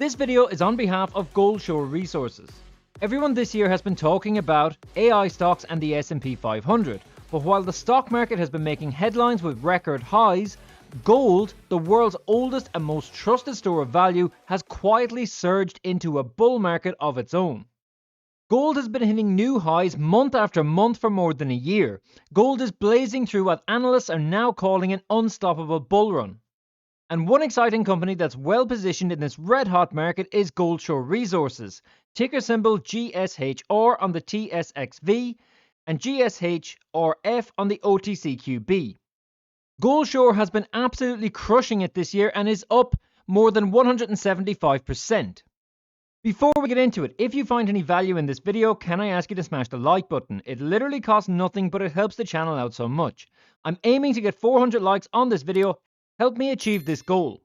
This video is on behalf of Goldshore Resources. Everyone this year has been talking about AI stocks and the S&P 500, but while the stock market has been making headlines with record highs, gold, the world's oldest and most trusted store of value, has quietly surged into a bull market of its own. Gold has been hitting new highs month after month for more than a year. Gold is blazing through what analysts are now calling an unstoppable bull run. And one exciting company that's well positioned in this red-hot market is Goldshore Resources, ticker symbol GSHR on the TSXV and GSHRF on the OTCQB. Goldshore has been absolutely crushing it this year and is up more than 175%. Before we get into it, if you find any value in this video, can I ask you to smash the like button? It literally costs nothing, but it helps the channel out so much. I'm aiming to get 400 likes on this video. Help me achieve this goal.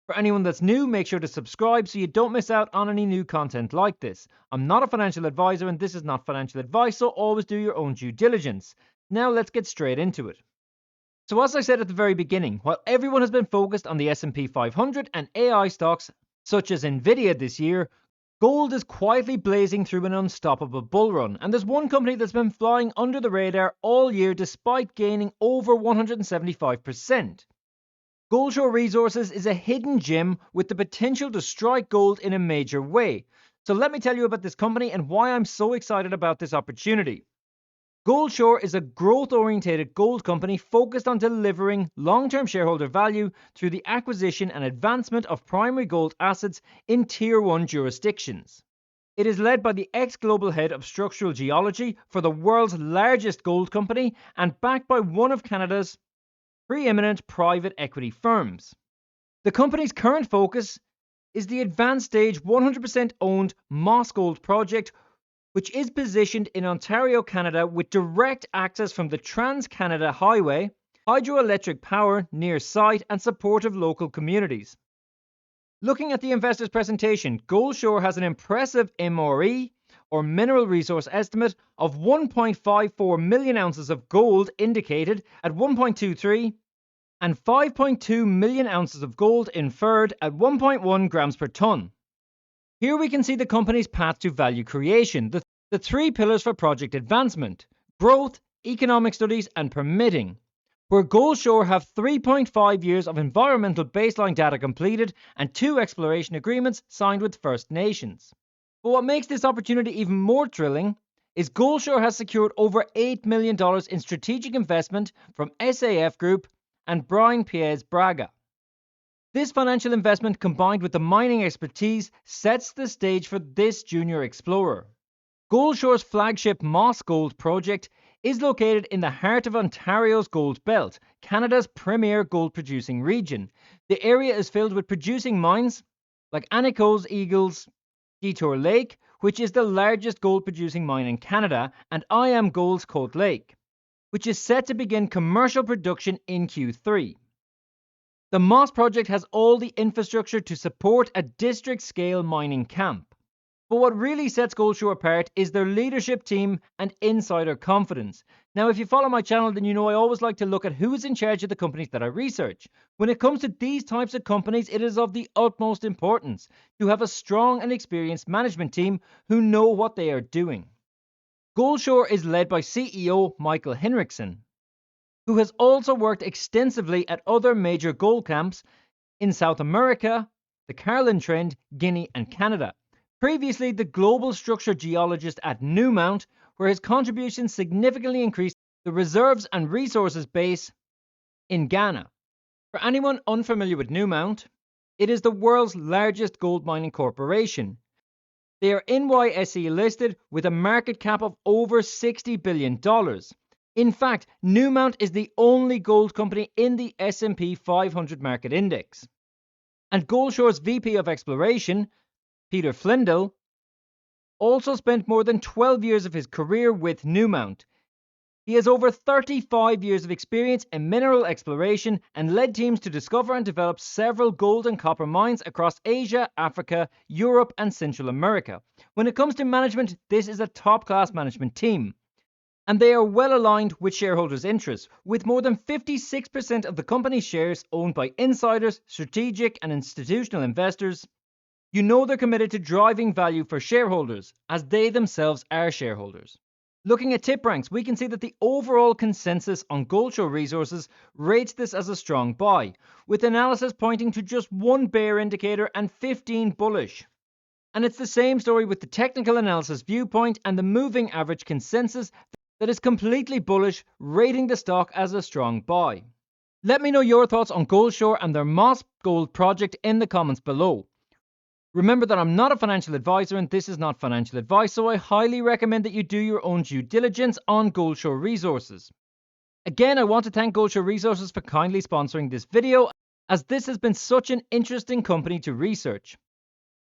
For anyone that's new, make sure to subscribe so you don't miss out on any new content like this. I'm not a financial advisor and this is not financial advice, so always do your own due diligence. Now let's get straight into it. So as I said at the very beginning, while everyone has been focused on the S&P 500 and AI stocks such as Nvidia this year, gold is quietly blazing through an unstoppable bull run, and there's one company that's been flying under the radar all year despite gaining over 175%. Goldshore Resources is a hidden gem with the potential to strike gold in a major way. So let me tell you about this company and why I'm so excited about this opportunity. Goldshore is a growth-oriented gold company focused on delivering long-term shareholder value through the acquisition and advancement of primary gold assets in Tier 1 jurisdictions. It is led by the ex-global head of structural geology for the world's largest gold company and backed by one of Canada's preeminent private equity firms. The company's current focus is the advanced stage 100% owned Moss Gold project, which is positioned in Ontario, Canada, with direct access from the Trans-Canada Highway, hydroelectric power near site, and supportive local communities. Looking at the investor's presentation, Goldshore has an impressive MRE, or mineral resource estimate, of 1.54 million ounces of gold indicated at 1.23 and 5.2 million ounces of gold inferred at 1.1 grams per ton. Here we can see the company's path to value creation, the three pillars for project advancement: growth, economic studies, and permitting, where Goldshore have 3.5 years of environmental baseline data completed and 2 exploration agreements signed with First Nations. But what makes this opportunity even more thrilling is Goldshore has secured over $8 million in strategic investment from SAF Group and Brian Piez Braga. This financial investment, combined with the mining expertise, sets the stage for this junior explorer. Goldshore's flagship Moss Gold project is located in the heart of Ontario's Gold Belt, Canada's premier gold-producing region. The area is filled with producing mines like Anico's Eagles Detour Lake, which is the largest gold-producing mine in Canada, and IAMGOLD's Colt Lake, which is set to begin commercial production in Q3. The Moss project has all the infrastructure to support a district-scale mining camp. But what really sets Goldshore apart is their leadership team and insider confidence. Now, if you follow my channel, then you know I always like to look at who is in charge of the companies that I research. When it comes to these types of companies, it is of the utmost importance to have a strong and experienced management team who know what they are doing. Goldshore is led by CEO Michael Hinrichsen, who has also worked extensively at other major gold camps in South America, the Carlin Trend, Guinea, and Canada. Previously the global structure geologist at Newmont, where his contributions significantly increased the reserves and resources base in Ghana. For anyone unfamiliar with Newmont, it is the world's largest gold mining corporation. They are NYSE listed with a market cap of over $60 billion. In fact, Newmont is the only gold company in the S&P 500 market index. And Goldshore's VP of Exploration, Peter Flindell, also spent more than 12 years of his career with Newmont. He has over 35 years of experience in mineral exploration and led teams to discover and develop several gold and copper mines across Asia, Africa, Europe, and Central America. When it comes to management, this is a top-class management team. And they are well aligned with shareholders' interests, with more than 56% of the company's shares owned by insiders, strategic and institutional investors. you know they're committed to driving value for shareholders, as they themselves are shareholders. Looking at tip ranks, we can see that the overall consensus on Goldshore Resources rates this as a strong buy, with analysis pointing to just one bear indicator and 15 bullish. And it's the same story with the technical analysis viewpoint and the moving average consensus that is completely bullish, rating the stock as a strong buy. Let me know your thoughts on Goldshore and their Moss Gold project in the comments below. Remember that I'm not a financial advisor and this is not financial advice, so I highly recommend that you do your own due diligence on Goldshore Resources. Again, I want to thank Goldshore Resources for kindly sponsoring this video, as this has been such an interesting company to research.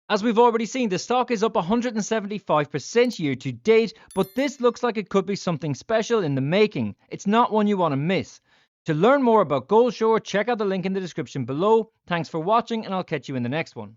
As we've already seen, the stock is up 175% year to date, but this looks like it could be something special in the making. It's not one you want to miss. To learn more about Goldshore, check out the link in the description below. Thanks for watching, and I'll catch you in the next one.